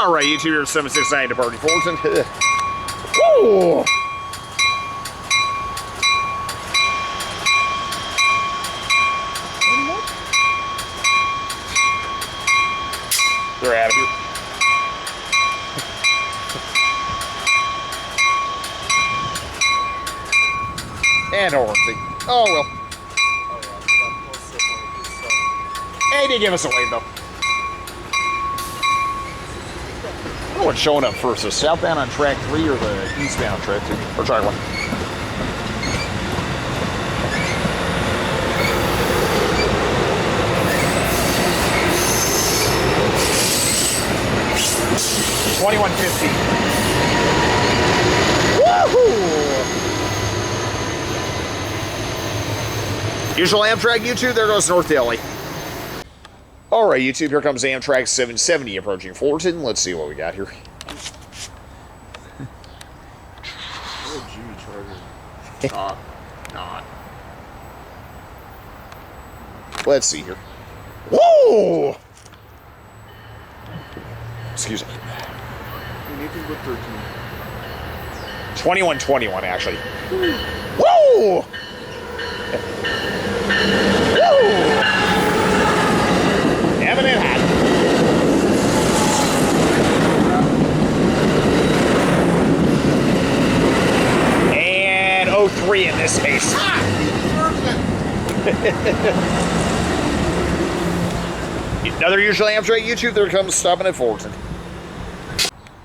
All right, YouTube here, 769 departing Fullerton. Woo! They're out of here. And Hornsey. Oh, well. Hey, they give us a wave, though. I don't know what's showing up first, the southbound on track 3 or the eastbound on track 2? Or track 1? $21.50. Woohoo! Usual Amtrak YouTube, there goes North Daly. Alright, YouTube, here comes Amtrak 770 approaching Fullerton. Let's see what we got here. Not. Let's see here. Whoa! Excuse me. Anything but 13. 2121, actually. Whoa! Woo! Having it hot. And 03 in this case. Another usual Amtrak YouTube. There comes stopping at Fullerton.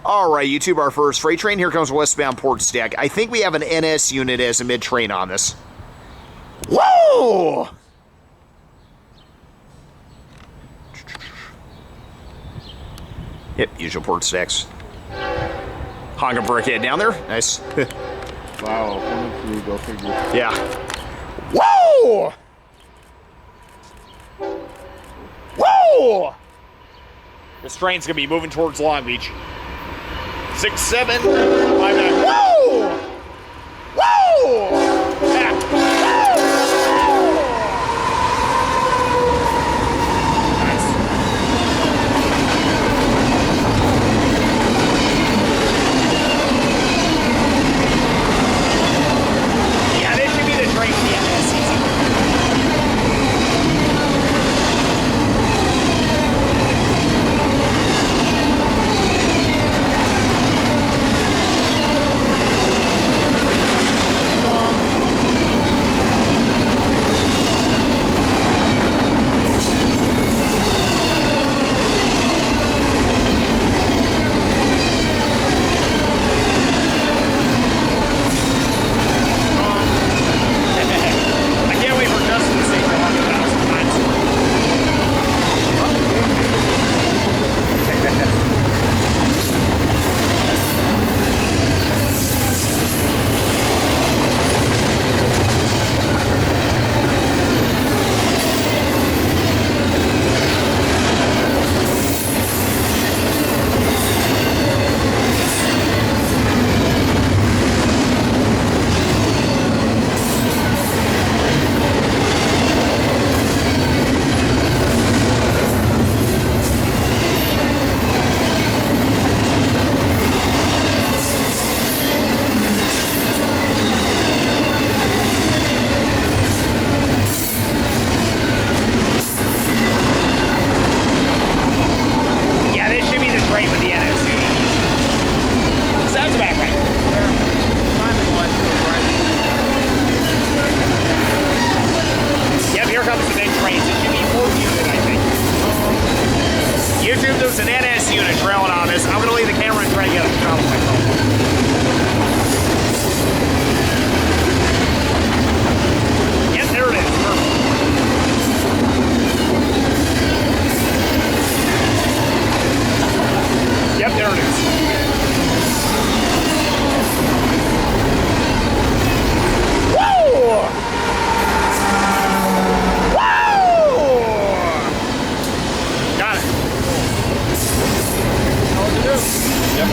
All right, YouTube, our first freight train. Here comes westbound Port Stack. I think we have an NS unit as a mid-train on this. Whoa! Yep, usual Port Stacks. Honking brickhead down there. Nice. Wow, 1 go figure. Yeah. Whoa! Whoa! This train's gonna be moving towards Long Beach. 6, 7, 5, 9. Whoa! Whoa! Yeah. Nice. Yeah, this should be the train for the NS season. There's an NS unit trailing on this. I'm going to leave the camera and try to get a shot of myself. Yep, there it is. Perfect. Yep, there it is. Woo! Yep.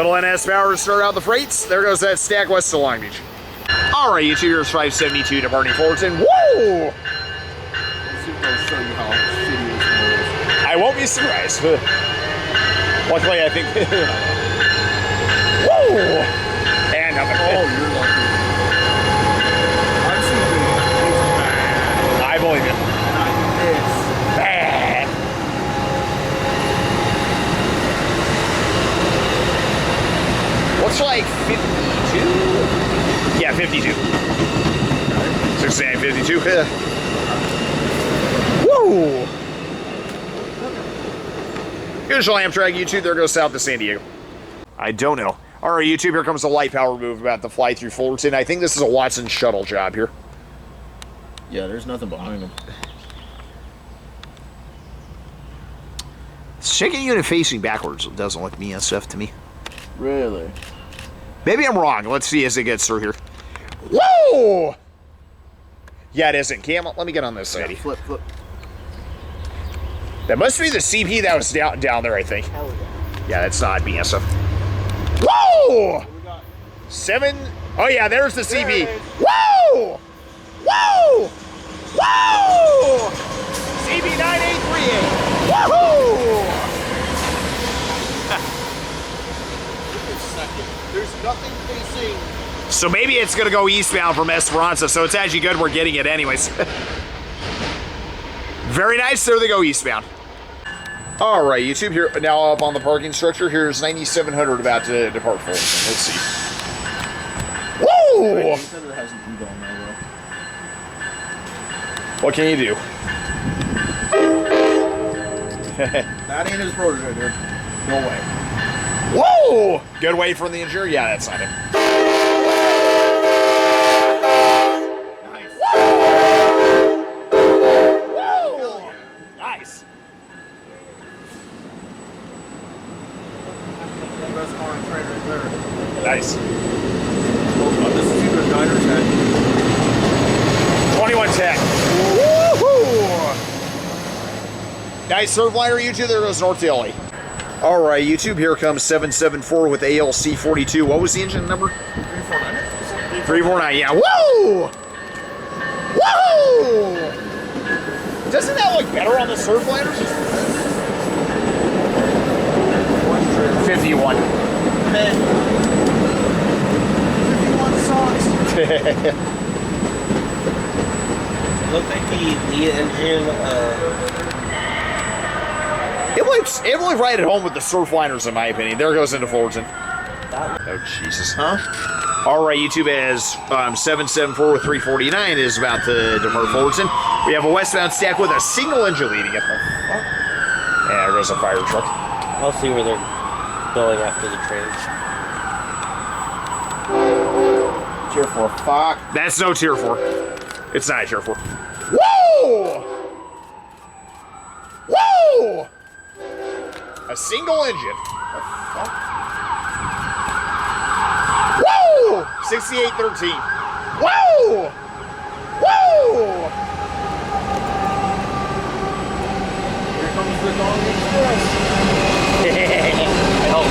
Little NS power to start out the freights. There goes that stack west of Long Beach. All right, YouTube, here's 572 departing Fullerton. Woo! Let's see if they'll show you how shitty this one is. I won't be surprised. Luckily, I think. Woo! And nothing. Oh, you're lucky. I've seen videos. It's bad. I believe it. Not this. Bad. Looks like 52. Yeah, 52. 69, 52. Woo! Usual Amtrak YouTube, there goes south to San Diego. I don't know. All right, YouTube, here comes the light power move about to fly through Fullerton. I think this is a Watson shuttle job here. Yeah, there's nothing behind them. Second unit facing backwards doesn't look me and stuff to me. Really? Maybe I'm wrong. Let's see as it gets through here. Whoa! Yeah, it isn't. Cam, let me get on this side. Yeah, flip. That must be the CP that was down there, I think. Hell yeah. Yeah, that's not BSF. Whoa! 7. Oh, yeah, there's the CP. Whoa! Whoa! Whoa! CP 9838. Woohoo! There's nothing facing. So maybe it's going to go eastbound from Esperanza, so it's actually good we're getting it anyways. Very nice. There they go eastbound. All right, YouTube, here now up on the parking structure. Here's 9700 about to depart Fullerton. Let's see. Woo! It has an ego on there, What can you do? That ain't his protege, dude. No way. Whoa! Good way from the interior. Yeah, that's not it. Nice. Whoa! Nice. Best car in trade right there. Nice. Oh, this is either 9 or 10. 2110. Woohoo! Nice surfliner, YouTube. There goes North Daily. All right, YouTube. Here comes 774 with ALC 42. What was the engine number? 349. 349. Yeah. Woo! Woo! Doesn't that look better on the surfliners? 51. 51 sucks. Looked like the engine. It looked right at home with the surfliners, in my opinion. There goes into Fullerton. Oh, Jesus. Huh? All right, YouTube, as 774 with 349 is about to depart Fullerton. We have a westbound stack with a single engine leading it. And there goes a fire truck. I'll see where they're going after the trains. Tier 4. Fuck. That's no tier 4. It's not a tier 4. Whoa! Whoa! A single engine. Whoa! 6813. Whoa! Whoa! Here comes the Dong Express. I hope.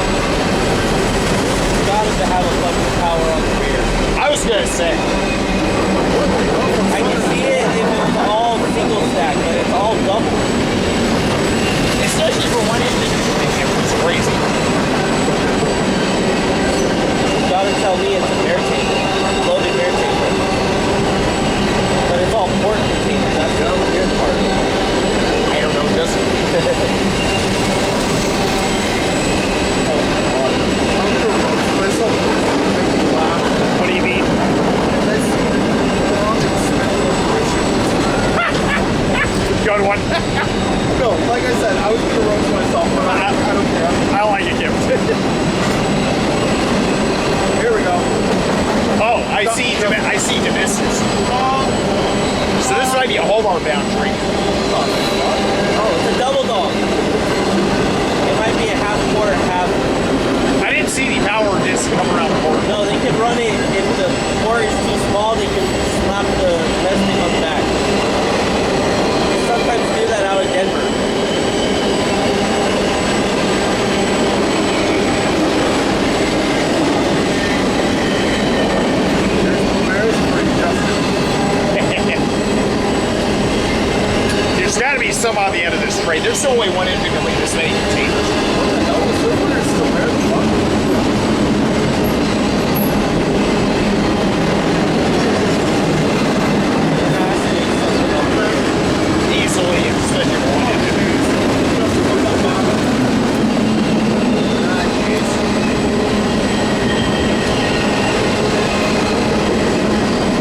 Got it to have a fucking power on the rear. I was gonna say. I can see it if it's all single stack, but it's all double. Especially for one engine. It's crazy. Gotta tell me it's a bear tank, loaded bear tank. But it's all port containers. That's the weird part. I don't know, just what do you mean? Good one. No, like I said, I was gonna roast myself, but I don't care. I like it, Kim. Here we go. Oh, I see Damascus. So this might be a Hobart bound train. Oh, it's a double dog. It might be a half quarter, half. I didn't see the power disc come around the corner. No, they can run it if the port is too small. They can slap the nesting on the back. They sometimes do that out in Denver. there's no way one engine can leave this many containers. What the hell? The cylinder is still there? The fuck? Easily, especially for one engine.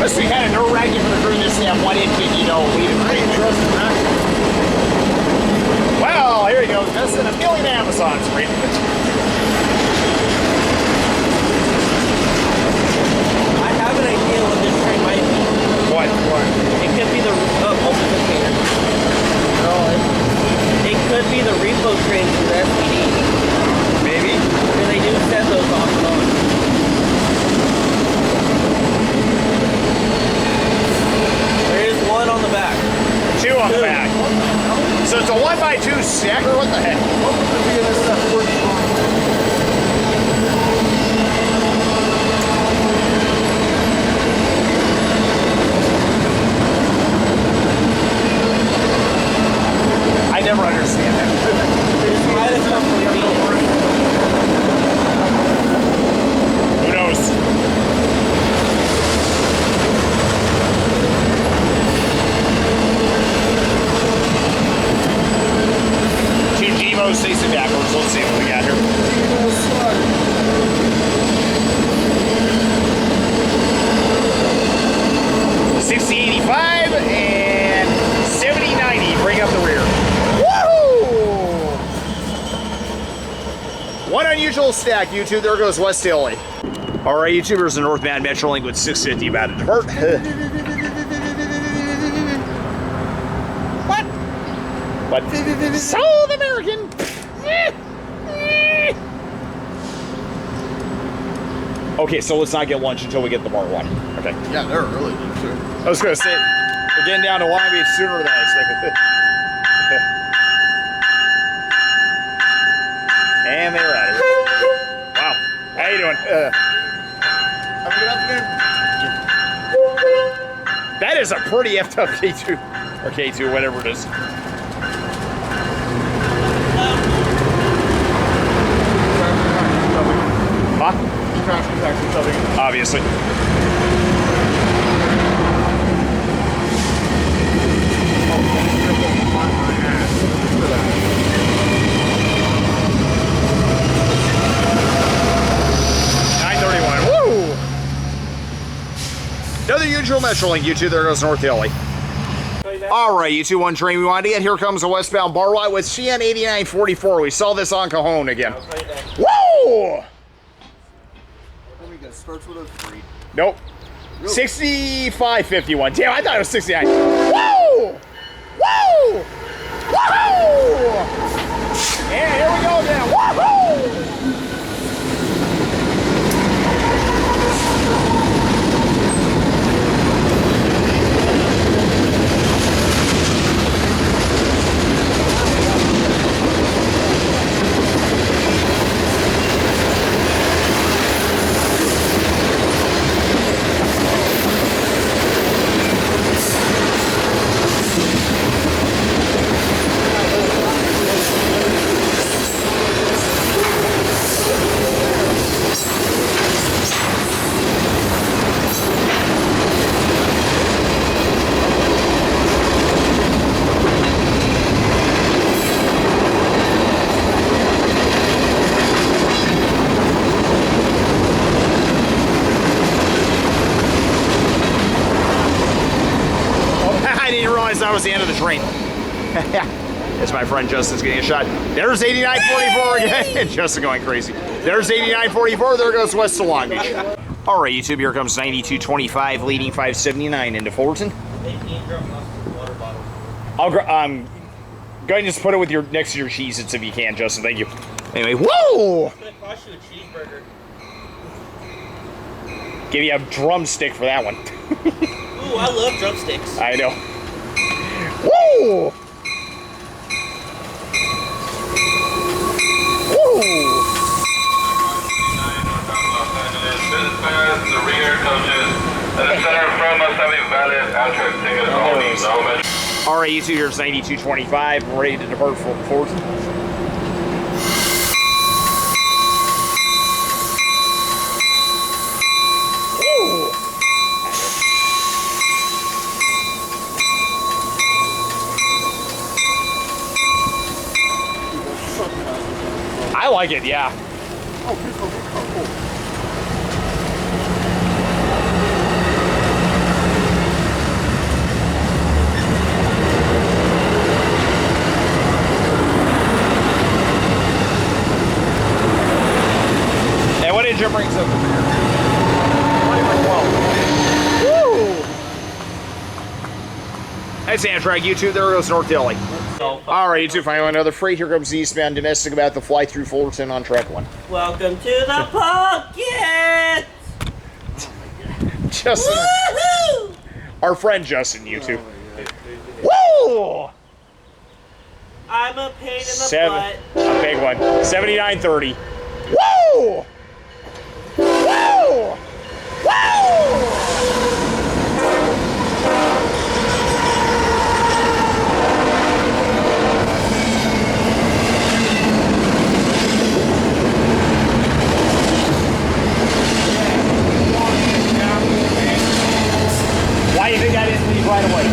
Must be kind of nerve-wracking for the crew just to have one engine, you know, leading. I ain't trusting that. Well, here he goes, just in a million Amazons for you. I have an idea what this train might be. What? It could be the open container. No, It could be the repo train for the SPD. Maybe? Because they do send those off and on. There is one on the back. Two on the back. So it's a 1x2 stack, or what the heck? what would be in that first one? I never understand that. This might have come from Phoenix. Who knows? Two Demos facing backwards. Let's see what we got here. Demo slug. 6085 and 7090. Bring up the rear. Woo! One unusual stack, YouTube. There goes West Hilly. All right, YouTubers, the northbound Metrolink with 650 about to depart. What? South American. Okay, so let's not get lunch until we get the bar one. Okay. Yeah, they're really good too. I was gonna say, we're getting down to Long Beach sooner than I expected. And they're out of here. Wow. How you doing? Have a good afternoon. That is a pretty effed up K2. Or K2, whatever it is. Huh? Crash protection something. Obviously. Woo! Another usual Metrolink, YouTube. There goes North Hilly. All right, you 2-1 train we wanted to get. Here comes a westbound bar ride with CN 8944. We saw this on Cajon again. Woo! Starts with a 3. Nope. Really? 6551. Damn, I thought it was 69. Woo! Woo! Woohoo! And here we go then. Woohoo! That was the end of the train. As my friend Justin's getting a shot. There's 8944 again. Justin going crazy. There's 8944. There goes west to Long Beach. All right, YouTube. Here comes 9225 leading 579 into Fullerton. I'm going to just put it with your next to your Cheez-Its if you can, Justin. Thank you. Anyway, whoa! It's gonna cost you a cheeseburger. Give you a drumstick for that one. Ooh, I love drumsticks. I know. Woo! Woo! The rear coaches. The center from us having valid Amtrak tickets only. No All right, YouTube, here's 9225. We're ready to depart for Fullerton. I like it, yeah. Oh, please don't get caught. Oh. Hey, what did you bring so over here? 2012. Woo! That's Amtrak, YouTube. There goes North Delhi. All right, YouTube, finally another freight. Here comes the eastbound domestic about to fly through Fullerton on track 1. Welcome to the pocket! Justin. Woohoo! Our friend Justin, YouTube. Woo! I'm a pain in the butt. A big one. 7930. Woo! Woo! Woo! Why do you think I didn't leave right away?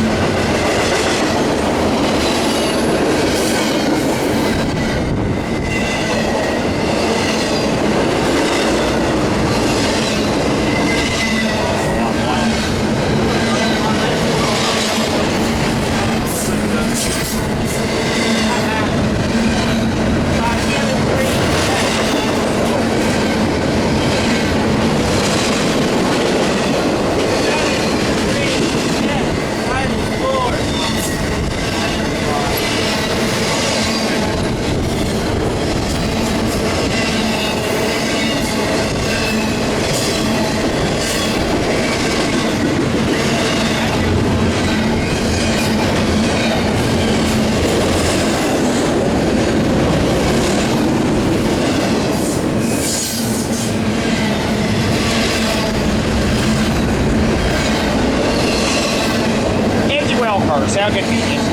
Cars, how convenient.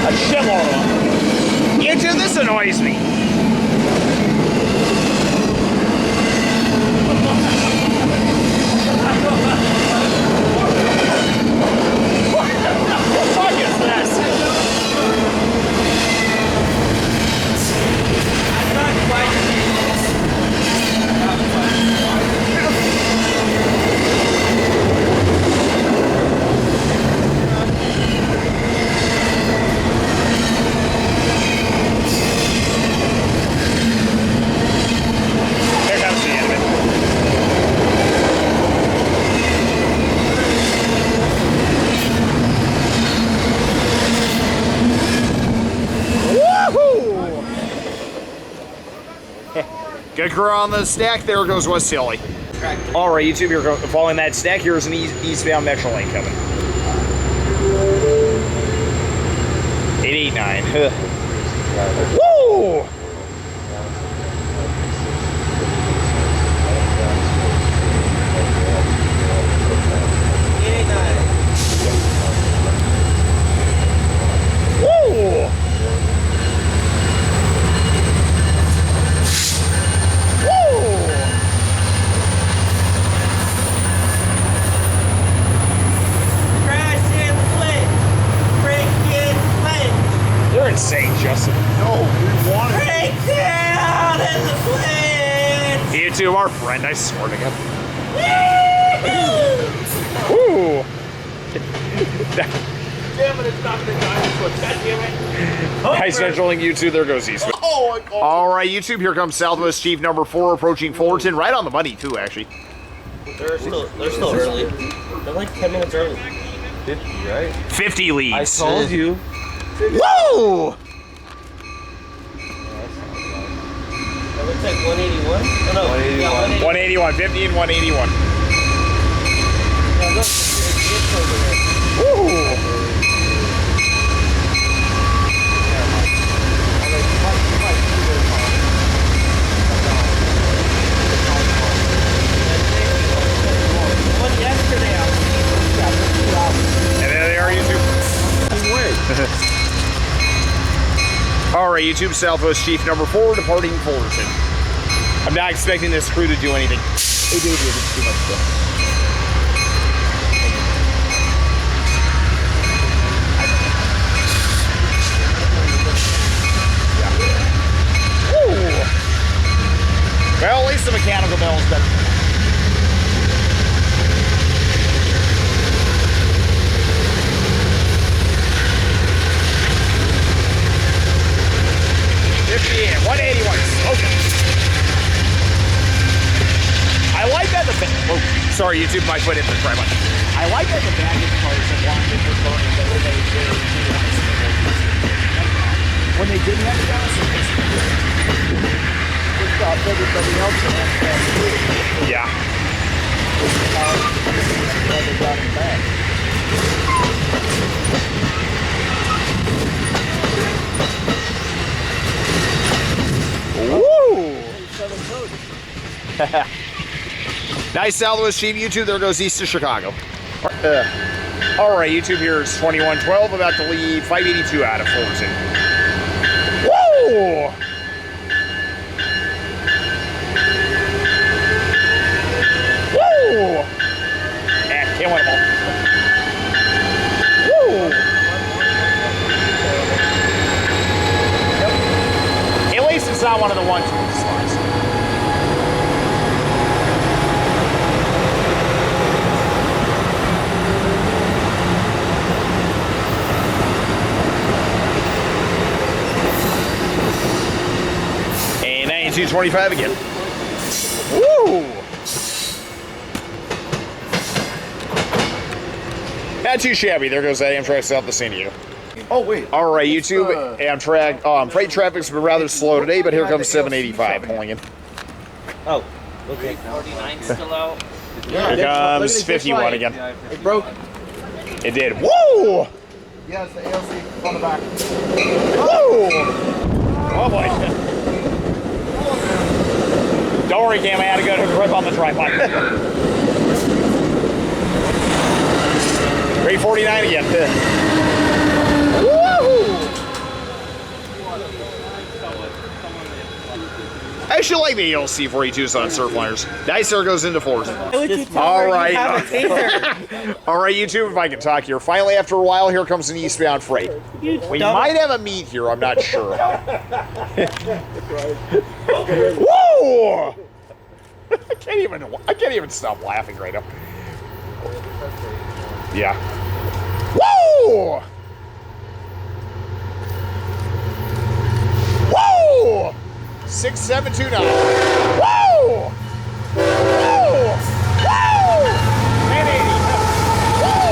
A shitload of them. YouTube, this annoys me. What the fuck is this? I'm not quite. Good crew on the stack. There goes West Hilly. All right, YouTube, you're following that stack. Here's an eastbound Metro lane coming. 889. Woo! Woo! You're insane, Justin. No, we want it. Break down in the flinch! You two, our friend, I swear to God. Woo! Damn it, it's not the dinosaur. God damn it. Nice centraling YouTube. There goes East. Oh, I called All right, YouTube. Here comes Southwest Chief number 4 approaching Fullerton. Right on the money, too, actually. They're still early. They're like 10 minutes early. 50, right? 50 leads. I told you. Woo! That looks like 181. Oh, no. 181. Yeah, 181. 50 and 181. Yeah, look, it's over there. Woo! One yesterday, I was 2 hours. And there they are, YouTube. right, YouTube, Southwest Chief number 4, departing Fullerton. I'm not expecting this crew to do anything. Hey, dude, it's too much stuff. Well, at least the mechanical bell is better. Yeah, 181. Okay. I like that the sorry, YouTube, my foot hit the try button. I like that the baggage cars have wanted to burn it, but when they didn't have gas, everybody else yeah. They got him back. Woo! Nice Southwest Chief, YouTube. There goes east to Chicago. All right, YouTube. Here's 2112 about to leave 582 out of Fullerton. Woo! Killing them all. Woo! Yep. At least it's not one of the 1-2 slides. And 9225 again. Woo! Not too shabby. There goes that Amtrak south to San Diego. Oh, wait. All right, YouTube. Amtrak. Freight traffic's been rather slow today, but here comes 785 pulling in. Oh, okay. 49 still out. Here comes 51 again. It broke. It did. Woo! Yeah, it's the ALC on the back. Woo! Oh boy. Don't worry, Cam. I had a good grip on the tripod. 349 again. Woohoo! I actually like the ELC 42s on surfliners. Nice, there goes into fours. All right. All right, YouTube, if I can talk here. Finally, after a while, here comes an eastbound freight. We might have a meet here, I'm not sure. Whoa! I can't even stop laughing right now. Yeah. Woo! Woo! 6729. Woo! Woo! Woo! 1080. Woo!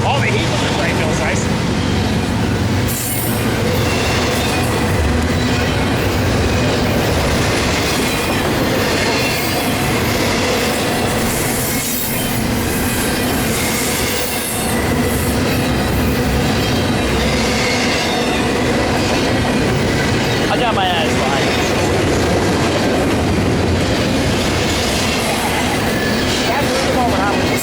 All the heat on the train feels nice. I got my eyes behind it. That's the moment I was.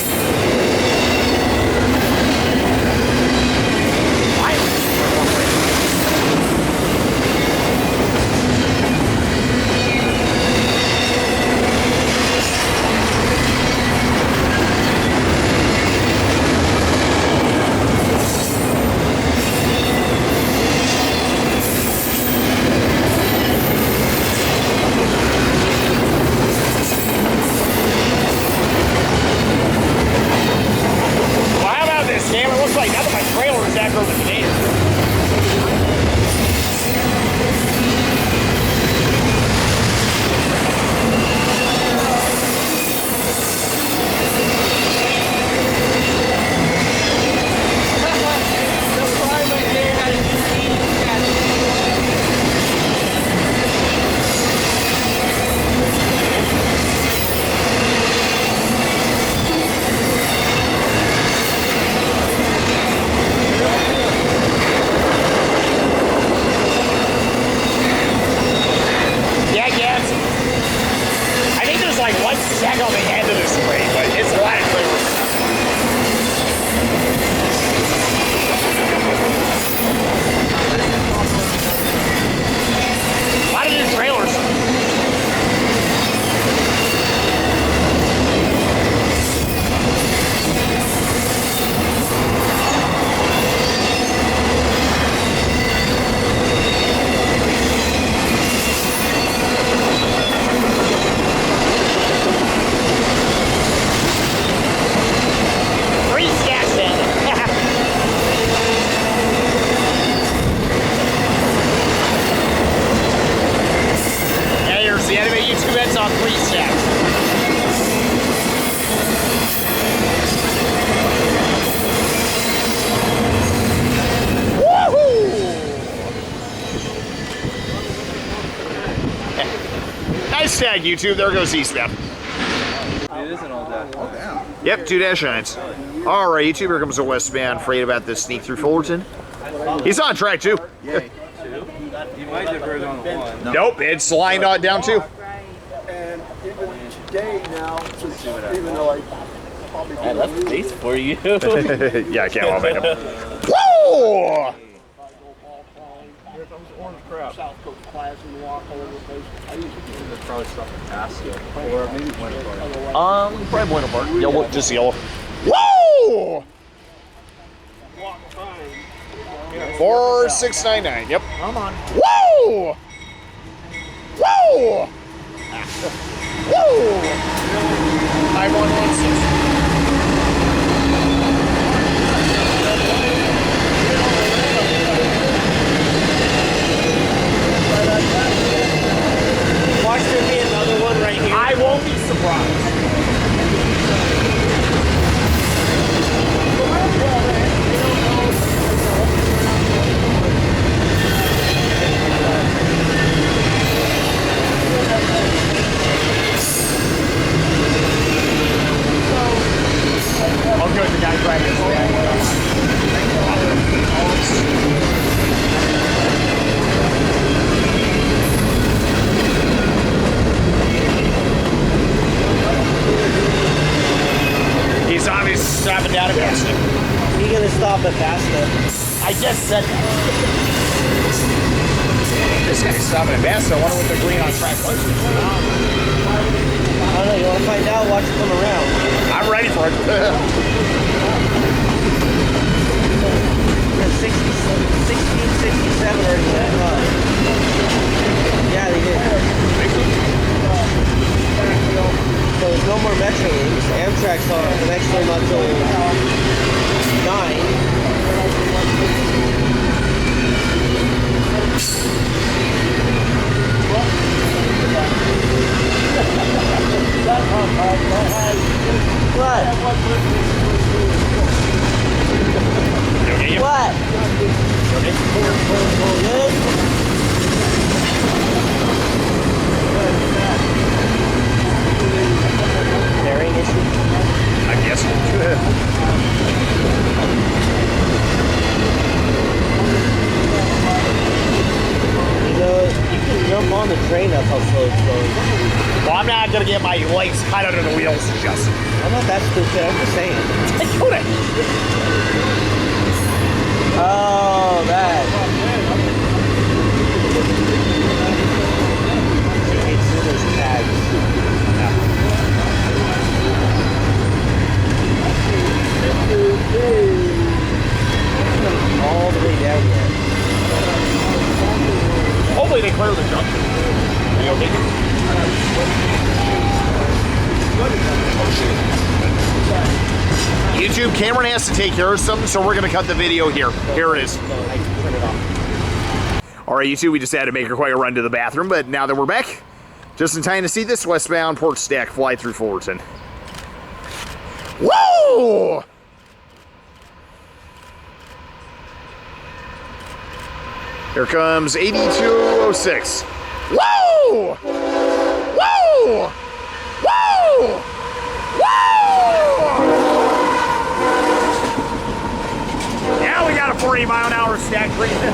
YouTube, that's on 3 stacks. Nice tag, YouTube. There goes eastbound. It isn't all that. Oh, damn. Yep, 2 dash nines. All right, YouTube. Here comes the westbound freight about this sneak through Fullerton. He's on track too. Yay. You might divert on the 1. No. Nope, it's lined on down too. And even today now, even though I probably I left the base for you. Yeah, I can't well make him. Whoa! here comes orange crab. South Coast class and walk all over the place. I usually do Probably stuff in Pasco. Or maybe Winterport. Probably Buena Park. Yellow, just yellow. Whoa! walk fine. 4699. Yep. Come on. Whoa! Whoa! Whoa! 5116. Watch there be another one right here. I won't be surprised. I'll go with the guy practice. He's obviously stopping down at Basta. He's gonna stop at Basta. I just said that. This guy's stopping at Basta. I wonder what the green on track was. I don't know, you wanna find out? Watch it come around. I'm ready for it. 1667 already went up. Yeah, they did. So there's no more Metro links. Amtrak's on the next one not till 9. What? Okay, What? okay. Good? Bearing issue? I guess. You know, you can jump on the train, that's how slow it's going. Well, I'm not gonna get my legs cut under the wheels, Justin. I'm not that stupid, I'm just saying. I couldn't. Oh, that. It's in those tags. All the way down yet. Hopefully they clear the junction. Are you okay? YouTube, Cameron has to take care of something, so we're gonna cut the video here. Here it is. No, I turn it off. All right, YouTube, we just had to make quite a run to the bathroom, but now that we're back, just in time to see this westbound port stack fly through Fullerton. Whoa! Here comes 8206. Whoa! Whoa! Whoa! Whoa! Now we got a 40-mile-an-hour stack right there.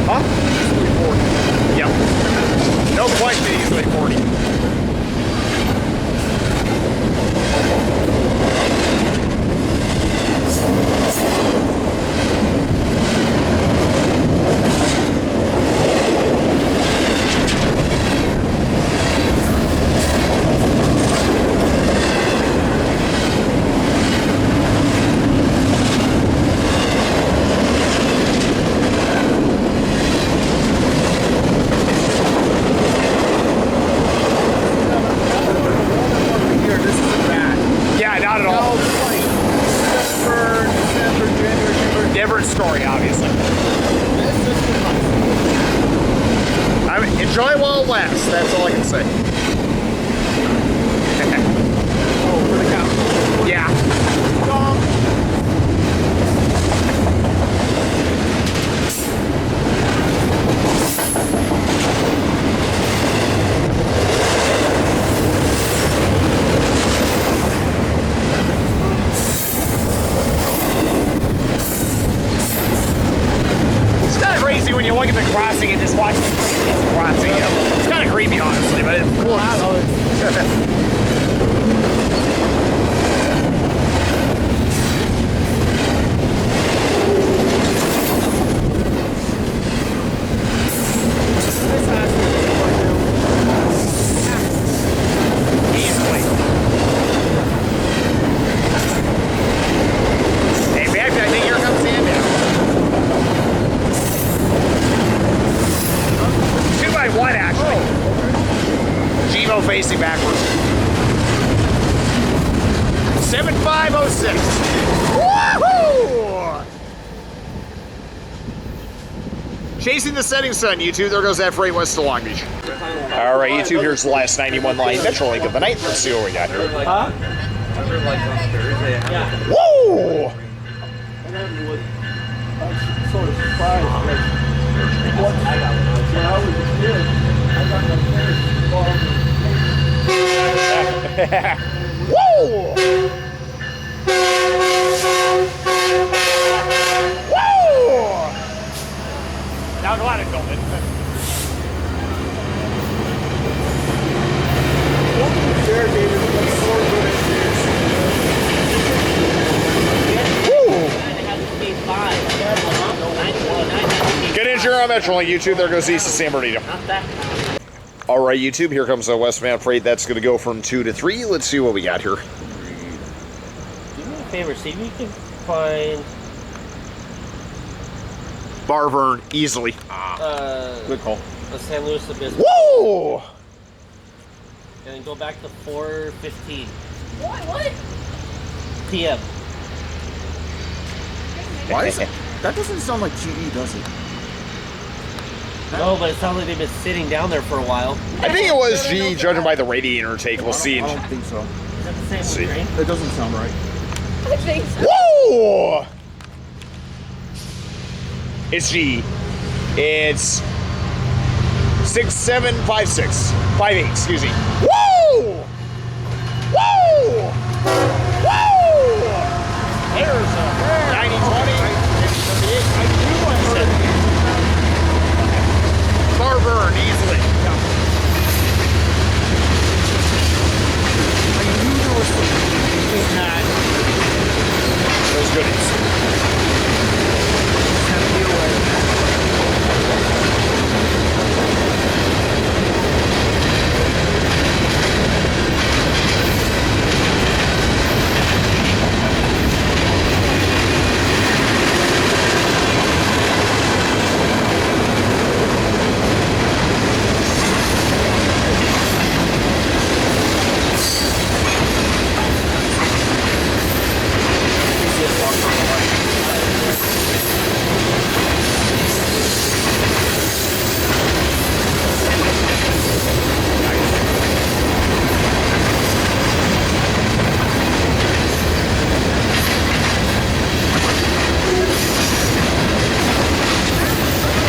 Huh? Yep. No question, easily 40. Enjoy while it lasts. That's all I can say. Oh, for the couch. Yeah. It's kind of crazy when you look at the crossing and just watch the crossing. You know? It's kind of creepy, honestly, but it's cool. Easily. Hey, back, I think here comes Sandown. 2x1, actually. Gmo facing backwards. 7506. Woohoo! Chasing the setting sun, YouTube. There goes that freight west to Long Beach. All right, YouTube. Here's the last 91 line Metrolink of the night. Let's see what we got here. Huh? Yeah. Woo! And then was, I was sort of surprised. Like, when I was a kid, I got my first Woo! Woo! Now go on and film it. Good injury on Metrolink, YouTube. There goes East of San Bernardino. All right, YouTube. Here comes the westbound freight. That's going to go from 2 to 3. Let's see what we got here. Do me a favor, see if you can find Barvern, easily. Good call. the San Luis Obispo. Woo! And then go back to 4:15 What? p.m. Why is it? That doesn't sound like GE, does it? No, but it sounds like they've been sitting down there for a while. I think it was G, judging by the radiator intake. We'll see. I don't think so. Is that the same See. train? It doesn't sound right. I think so. Woo! It's G. It's 6756. 58, excuse me. Woo! Woo! Woo! There's a 9020. 38. Barburn, easily. I knew there was something. Those goodies.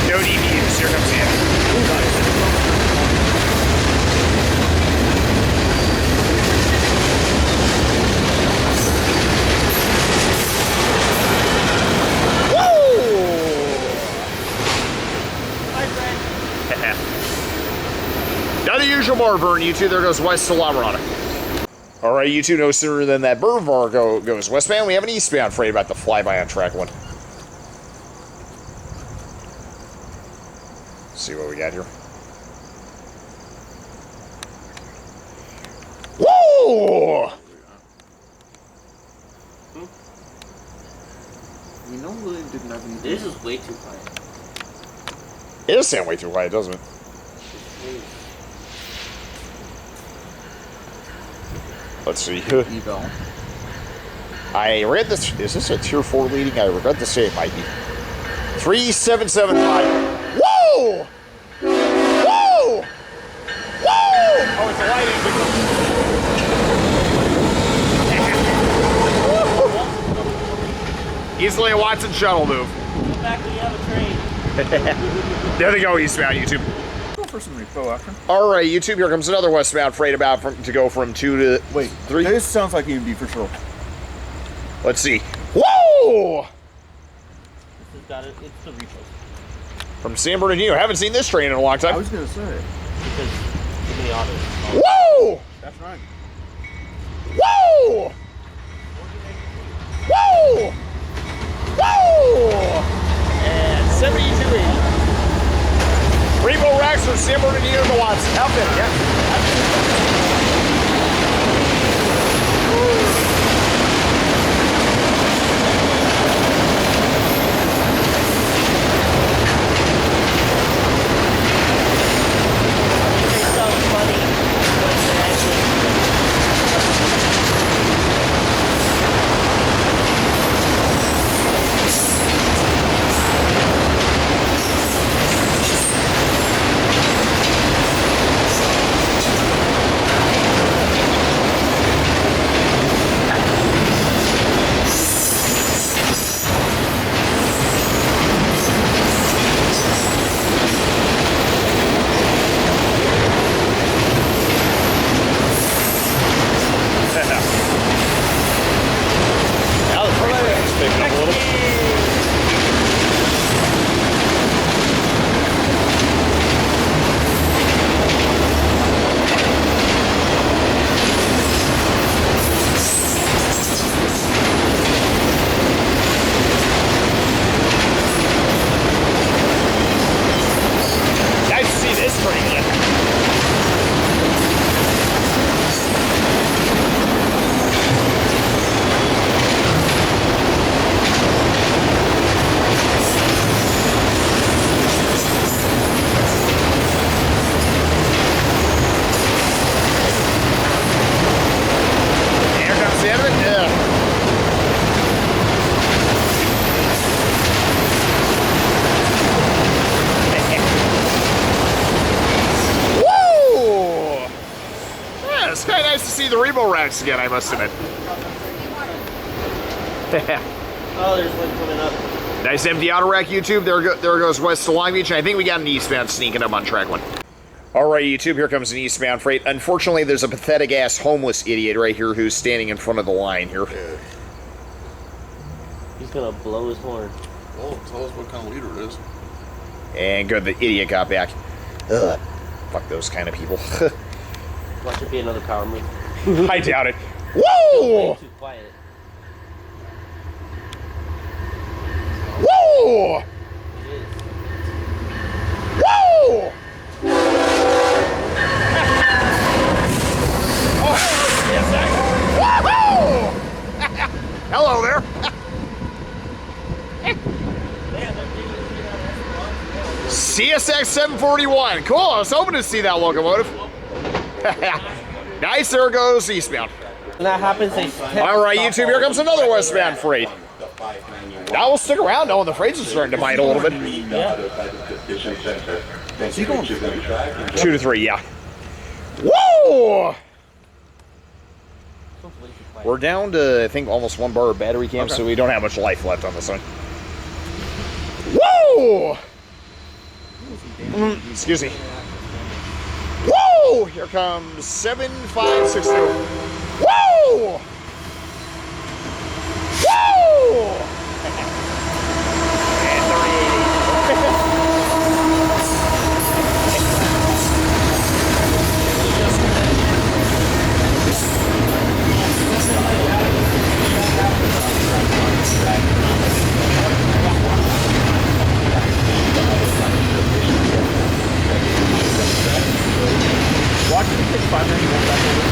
No DBUs. Here comes in. Now the usual bar burn, you two. There goes west to La Mirada. All right, you two. No sooner than that burn bar goes westbound. We have an eastbound freight about to fly by on track one. See what we got here. Woo! We know William didn't have any. This is way too high. It does sound way too high, doesn't it? Let's see. Eval. I read this. Is this a tier 4 leading? I regret to say it might be. 3775. Whoa! Whoa! Easily a Watson shuttle move. Go back when you have a train. There they go, eastbound YouTube. Go for some refill action. All right, YouTube. Here comes another westbound freight to go from 2 to Wait, 3. This sounds like EMD for sure. Let's see. Whoa! This has got it. It's the repos. From San Bernardino. Haven't seen this train in a long I time. was gonna say. Because too many autos. Whoa! That's right. Whoa! Whoa! Whoa! And 7280. Repo racks from San Bernardino to Watson. Outfit, yeah. They sound funny when they're actually. Now the freight train's picking up a little. Nice to see this train again. Here comes the end of it. Yeah. Woo! Yeah, it's kind of nice to see the Rebo racks again, I must admit. Oh, there's one coming up. Nice empty auto rack, YouTube. There goes west to Long Beach. I think we got an eastbound sneaking up on track 1. All right, YouTube, here comes an eastbound freight. Unfortunately, there's a pathetic-ass homeless idiot right here who's standing in front of the line here. He's gonna blow his horn. Well, tell us what kind of leader it is. And good, the idiot got back. Ugh. Fuck those kind of people. Watch it be another power move. I doubt it. Whoa! Way too quiet. Whoa! It is. Whoa! Woohoo! Hello there. CSX 741. Cool. I was hoping to see that locomotive. Nice. There goes eastbound. When that happens, they All right, YouTube. Here comes another westbound freight. Now we'll stick around knowing the freights are starting to bite a little bit. Is he going 2 to 3, yeah. Whoa! We're down to, I think, almost 1 bar of battery cam, so we don't have much life left on this one. Whoa! Excuse me. Whoa! Here comes 7562. Whoa! Whoa! And 3880. Watch me take 591 back over.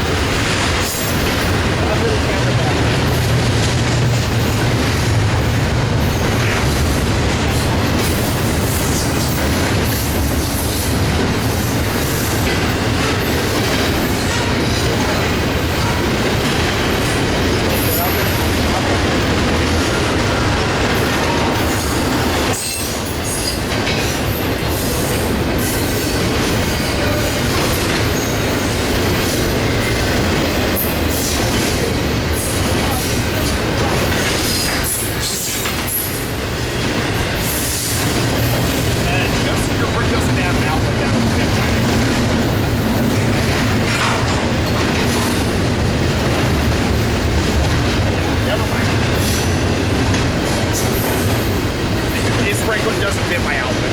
doesn't fit my outfit.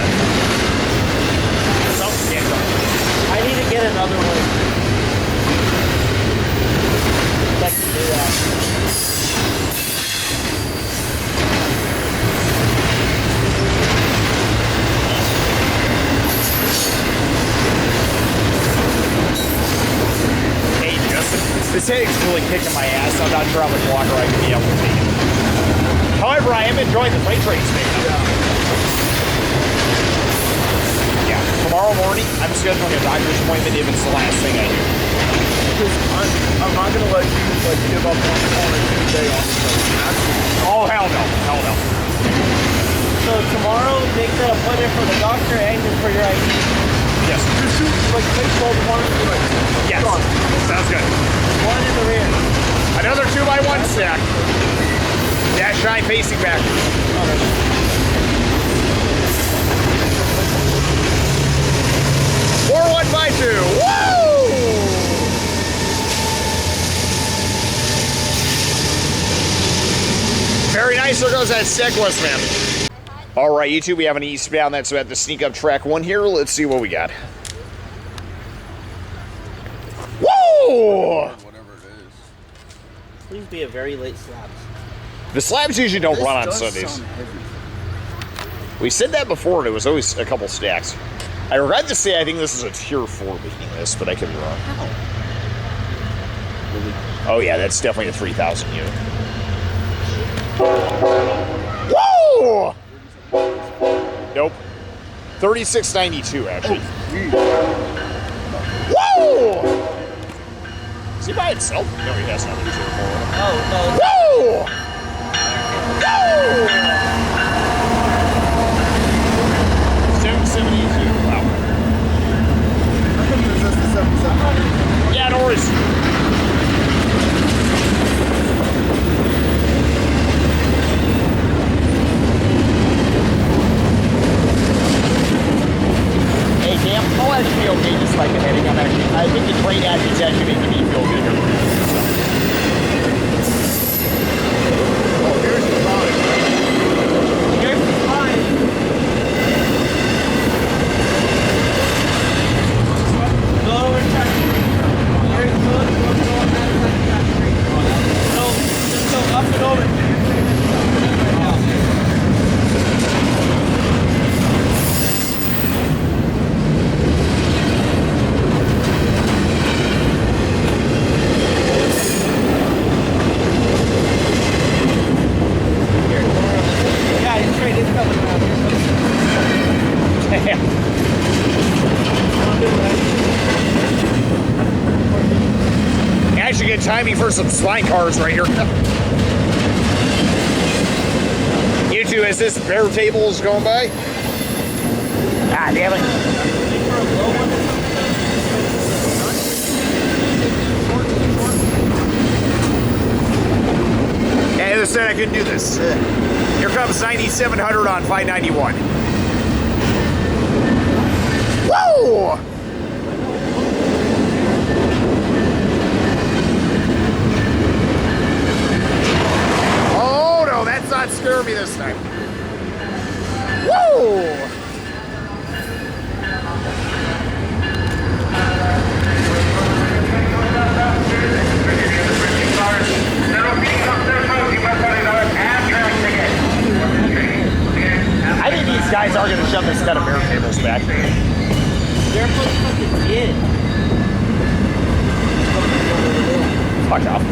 So, yeah, go. I need to get another one. That can do that. Hey, Justin, this headache's really kicking my ass. I'm not sure how much longer I can be able to take it. However, I am enjoying the freight train space. Yeah, tomorrow morning, I'm scheduling a doctor's appointment if it's the last thing I do. Because I'm not gonna let you like give up on a Tuesday on the Oh, hell no. Hell no. So tomorrow, make that appointment for the doctor and for your ID. Yes. Just shoot like take 12 one like Yes. Sounds good. One in the rear. Another 2x1 stack. Dash 9 facing back. 4152. Woo! Very nice. There goes that Segwest, man. All right, you two, we have an eastbound that's about to sneak up track 1 here. Let's see what we got. Whoa! whatever it is. Please be a very late slabs. The slabs usually don't run on This does Sundays. sound heavy. We said that before, and it was always a couple stacks. I regret to say I think this is a tier 4 making this, but I could be wrong. Oh yeah, that's definitely a 3,000 unit. Whoa! Nope. 3692 actually. Whoa! Is he by himself? No, he has another tier 4. Oh, Whoa! Whoa! 772. Wow. I think it was just the 77. Yeah, no worries. Hey, Cam, I'll actually be okay just like a heading. I think the train action's actually making me feel good here. Oh, here's the line. here's the line. Go over to track 3. Here's the go outside track 3. So, just go up and over. Right now. Yeah, his train is coming around here. Actually, good timing for some slide cars right here. You two, as this bare table is going by. Ah, damn it. Yeah, they said I couldn't do this. Here comes 9700 on 591. Woo! Oh no, that's not scaring me this time. Woo! I think these guys are going to shove this set of bare tables back. They're fucking in. Fuck off.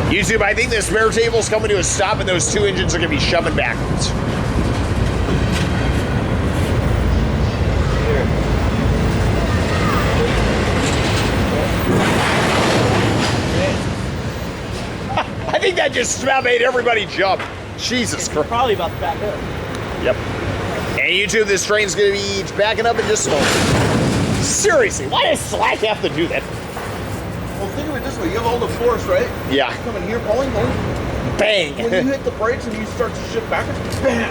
YouTube, I think this spare table's coming to a stop and those 2 engines are going to be shoving backwards. I think that just about made everybody jump. Jesus Christ. Probably about to back up. Yep. And YouTube, this train's going to be backing up in just a moment. Seriously, why does Slack have to do that? Well, think of it this way. You have all the force, right? Yeah. Coming here, pulling. Bang! When you hit the brakes and you start to shift backwards, bam!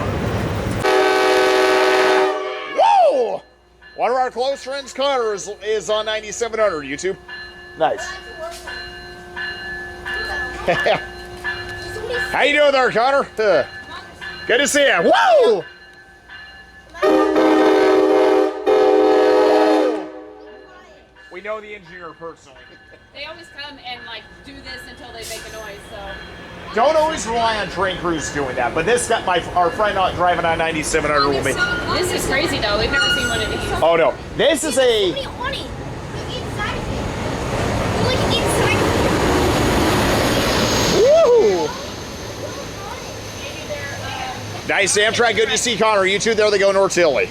Whoa! One of our close friends, Connor, is on 9700 YouTube. Nice. How you doing there, Connor? Good to see you. Whoa! We know the engineer personally. They always come and like do this until they make a noise. So Don't always rely on train crews doing that, but this got our friend not driving on 9700 will be. this is crazy though. We've never seen one of these. Oh no, this is a. Look inside of it. Look inside of Woo! Maybe they're. Nice Amtrak. Good to see Connor. You two, there they go, North Tilly.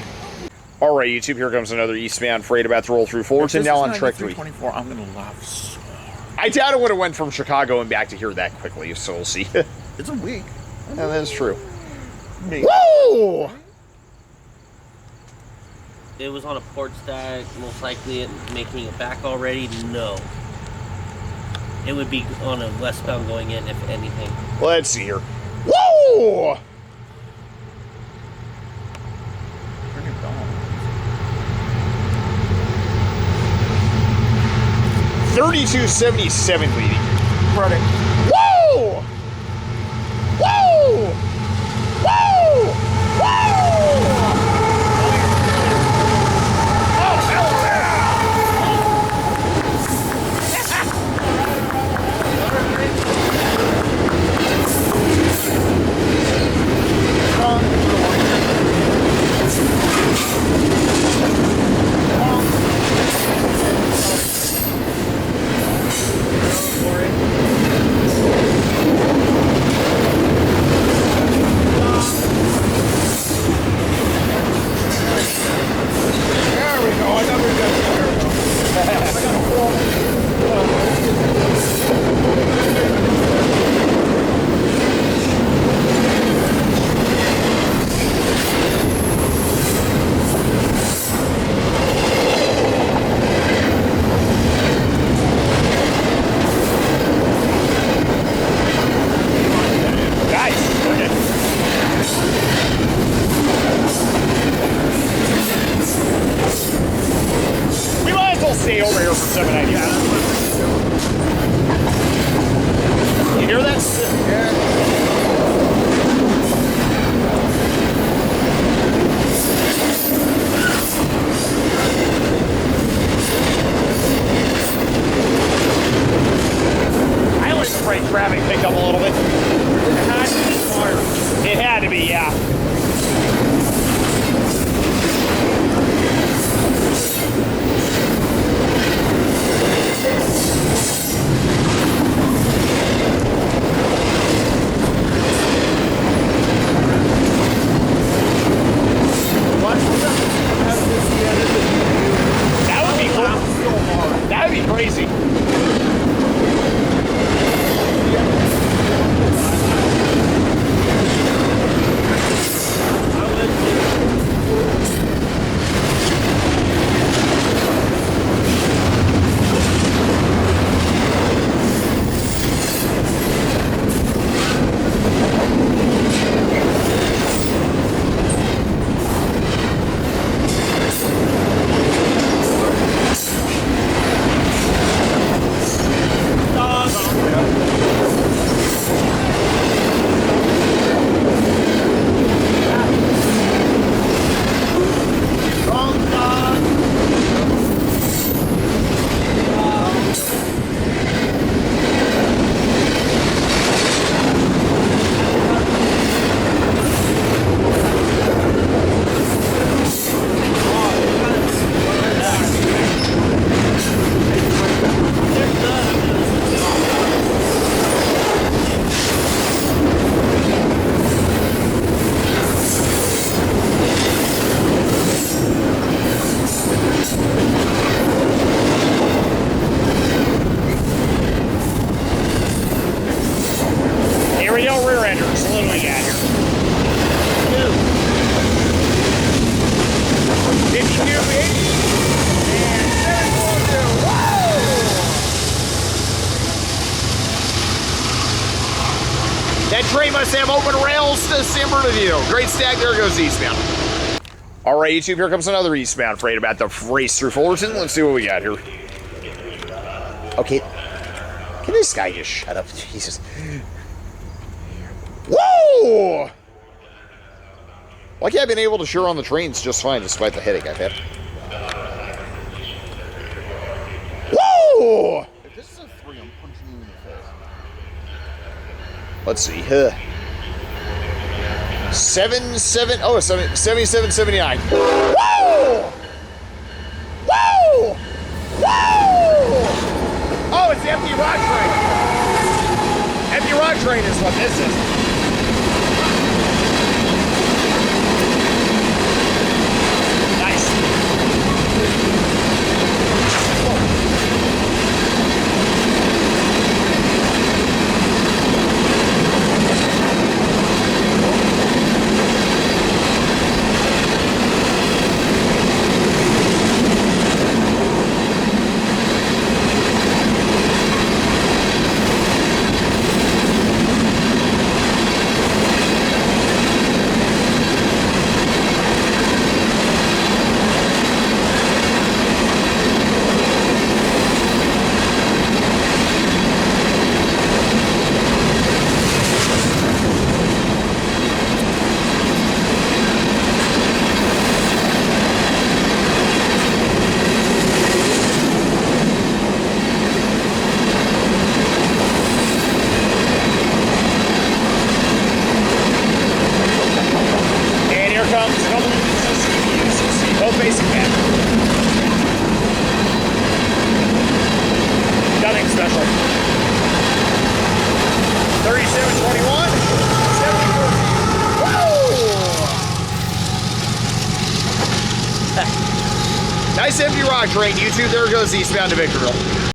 All right, YouTube. Here comes another eastbound freight about to roll through Fullerton now on track 3. 24. I'm gonna laugh so hard. I doubt it would have went from Chicago and back to here that quickly. So we'll see. It's a week. Yeah, that's true. Maybe. Woo! It was on a port stack, most likely it making it back already. No. It would be on a westbound going in, if anything. Let's see here. Woo! Turn your bell on. 3277 leading. Credit. Woo! Woo! Woo! Woo! Oh, hell There we go. I got rid Nice. Okay. We might as well stay over here for 790. You hear that? I was afraid traffic picked up a little bit. It had to be, yeah. That would be cool. That would be crazy. train must have open rails to San Bernardino. Great stack. There goes eastbound. All right, YouTube, here comes another eastbound freight about to race through Fullerton. Let's see what we got here. Okay. Can this guy just shut up? Jesus. Whoa! Lucky I've been able to share on the trains just fine despite the headache I've had. Whoa! If this is a 3, I'm punching you in the face. Let's see. 77, oh, 77, 79. Whoa! Whoa! Whoa! Oh, it's the empty rock train. Empty rock train is what this is. Nice. Both basic man. Nothing special. 3721. 74. Woo! Nice empty rock train, YouTube. There goes eastbound to Victorville.